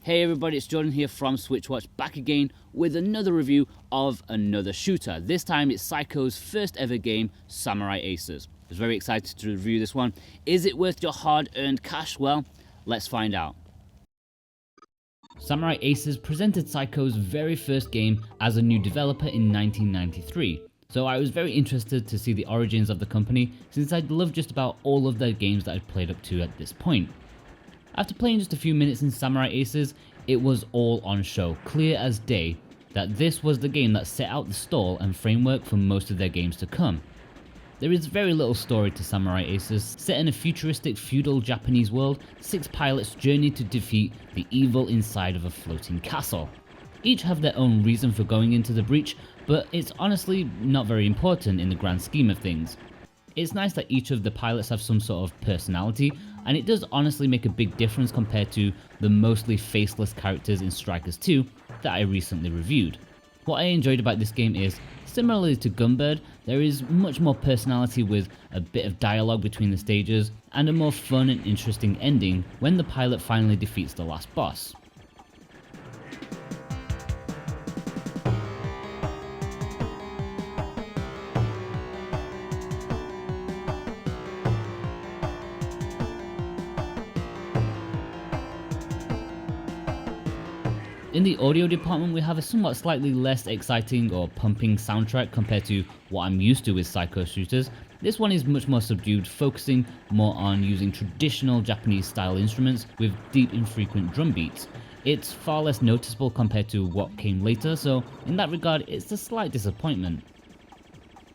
Hey everybody, it's Jordan here from Switchwatch, back again with another review of another shooter. This time it's Psycho's first ever game, Samurai Aces. I was very excited to review this one. Is it worth your hard-earned cash? Well, let's find out. Samurai Aces presented Psycho's very first game as a new developer in 1993. So I was very interested to see the origins of the company, since I'd loved just about all of their games that I'd played up to at this point. After playing just a few minutes in Samurai Aces, it was all on show, clear as day, that this was the game that set out the stall and framework for most of their games to come. There is very little story to Samurai Aces. Set in a futuristic feudal Japanese world, 6 pilots journey to defeat the evil inside of a floating castle. Each have their own reason for going into the breach, but it's honestly not very important in the grand scheme of things. It's nice that each of the pilots have some sort of personality, and it does honestly make a big difference compared to the mostly faceless characters in Strikers 2 that I recently reviewed. What I enjoyed about this game is, similarly to Gunbird, there is much more personality with a bit of dialogue between the stages, and a more fun and interesting ending when the pilot finally defeats the last boss. In the audio department, we have a somewhat slightly less exciting or pumping soundtrack compared to what I'm used to with Psycho shooters. This one is much more subdued, focusing more on using traditional Japanese style instruments with deep infrequent drum beats. It's far less noticeable compared to what came later, so in that regard it's a slight disappointment.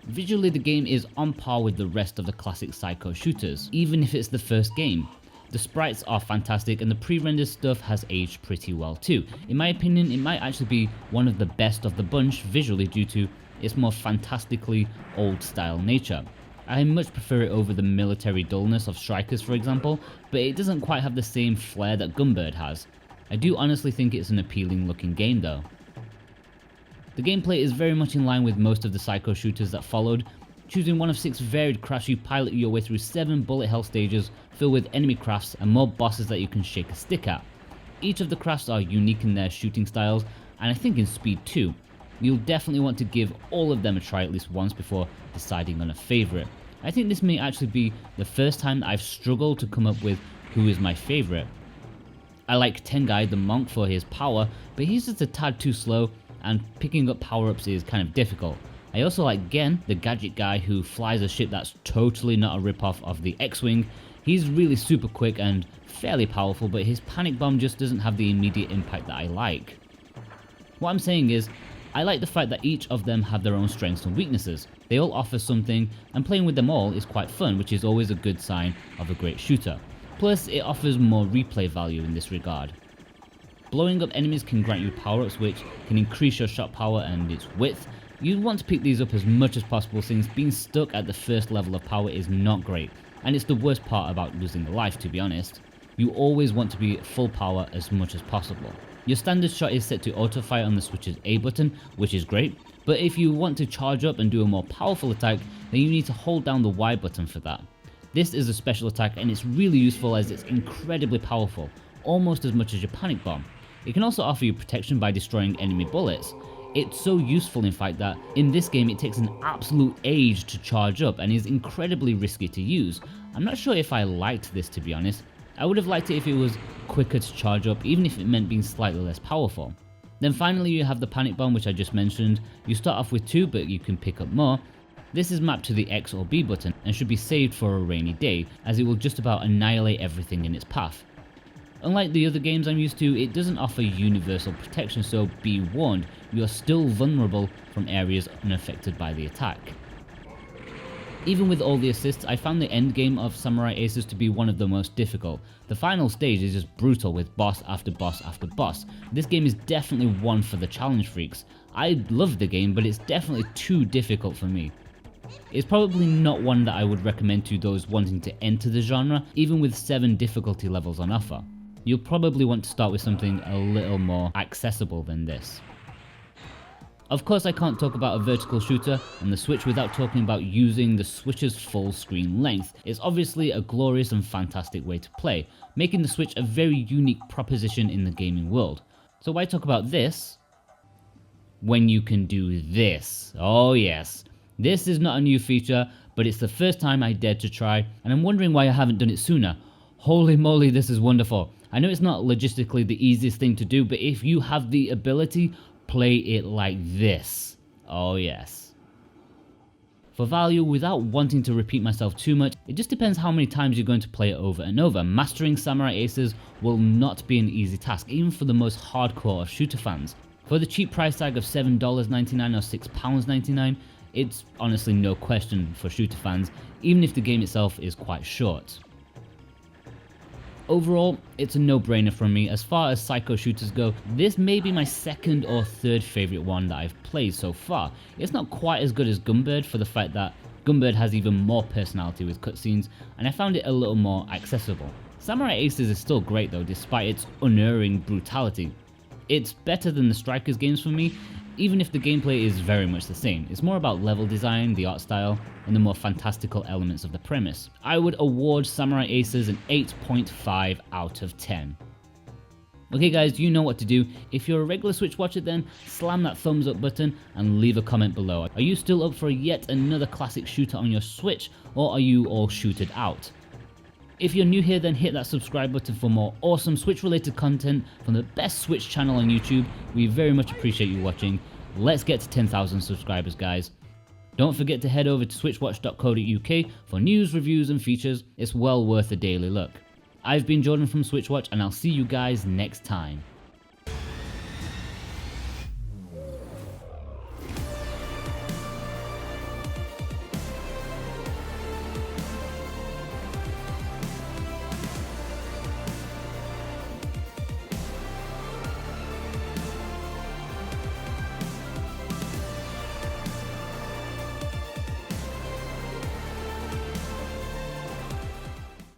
Visually, the game is on par with the rest of the classic Psycho shooters, even if it's the first game. The sprites are fantastic and the pre-rendered stuff has aged pretty well too. In my opinion, it might actually be one of the best of the bunch visually due to its more fantastically old style nature. I much prefer it over the military dullness of Strikers, for example, but it doesn't quite have the same flair that Gunbird has. I do honestly think it's an appealing looking game though. The gameplay is very much in line with most of the Psycho shooters that followed. Choosing one of 6 varied crafts, you pilot your way through 7 bullet hell stages filled with enemy crafts and more bosses that you can shake a stick at. Each of the crafts are unique in their shooting styles, and I think in speed too. You'll definitely want to give all of them a try at least once before deciding on a favourite. I think this may actually be the first time that I've struggled to come up with who is my favourite. I like Tengai the monk for his power, but he's just a tad too slow, and picking up power-ups is kind of difficult. I also like Gen, the gadget guy who flies a ship that's totally not a ripoff of the X-Wing. He's really super quick and fairly powerful, but his panic bomb just doesn't have the immediate impact that I like. What I'm saying is, I like the fact that each of them have their own strengths and weaknesses. They all offer something, and playing with them all is quite fun, which is always a good sign of a great shooter. Plus, it offers more replay value in this regard. Blowing up enemies can grant you power-ups which can increase your shot power and its width. You'd want to pick these up as much as possible, since being stuck at the first level of power is not great, and it's the worst part about losing a life, to be honest. You always want to be at full power as much as possible. Your standard shot is set to auto-fire on the Switch's A button, which is great, but if you want to charge up and do a more powerful attack, then you need to hold down the Y button for that. This is a special attack and it's really useful as it's incredibly powerful, almost as much as your panic bomb. It can also offer you protection by destroying enemy bullets. It's so useful in fact that in this game it takes an absolute age to charge up and is incredibly risky to use. I'm not sure if I liked this, to be honest. I would have liked it if it was quicker to charge up, even if it meant being slightly less powerful. Then finally you have the panic bomb, which I just mentioned. You start off with 2, but you can pick up more. This is mapped to the X or B button and should be saved for a rainy day, as it will just about annihilate everything in its path. Unlike the other games I'm used to, it doesn't offer universal protection, so be warned, you are still vulnerable from areas unaffected by the attack. Even with all the assists, I found the endgame of Samurai Aces to be one of the most difficult. The final stage is just brutal with boss after boss after boss. This game is definitely one for the challenge freaks. I love the game, but it's definitely too difficult for me. It's probably not one that I would recommend to those wanting to enter the genre, even with 7 difficulty levels on offer. You'll probably want to start with something a little more accessible than this. Of course, I can't talk about a vertical shooter on the Switch without talking about using the Switch's full screen length. It's obviously a glorious and fantastic way to play, making the Switch a very unique proposition in the gaming world. So why talk about this when you can do this? Oh yes, this is not a new feature, but it's the first time I dared to try, and I'm wondering why I haven't done it sooner. Holy moly, this is wonderful. I know it's not logistically the easiest thing to do, but if you have the ability, play it like this. Oh yes. For value, without wanting to repeat myself too much, it just depends how many times you're going to play it over and over. Mastering Samurai Aces will not be an easy task, even for the most hardcore of shooter fans. For the cheap price tag of $7.99 or £6.99, it's honestly no question for shooter fans, even if the game itself is quite short. Overall, it's a no-brainer from me. As far as psycho shooters go, this may be my second or third favorite one that I've played so far. It's not quite as good as Gunbird for the fact that Gunbird has even more personality with cutscenes, and I found it a little more accessible. Samurai Aces is still great though, despite its unerring brutality. It's better than the Strikers games for me, even if the gameplay is very much the same. It's more about level design, the art style, and the more fantastical elements of the premise. I would award Samurai Aces an 8.5 out of 10. Okay guys, you know what to do. If you're a regular Switch watcher then, slam that thumbs up button and leave a comment below. Are you still up for yet another classic shooter on your Switch, or are you all shooted out? If you're new here, then hit that subscribe button for more awesome Switch related content from the best Switch channel on YouTube. We very much appreciate you watching. Let's get to 10,000 subscribers guys. Don't forget to head over to switchwatch.co.uk for news, reviews and features. It's well worth a daily look. I've been Jordan from Switchwatch and I'll see you guys next time.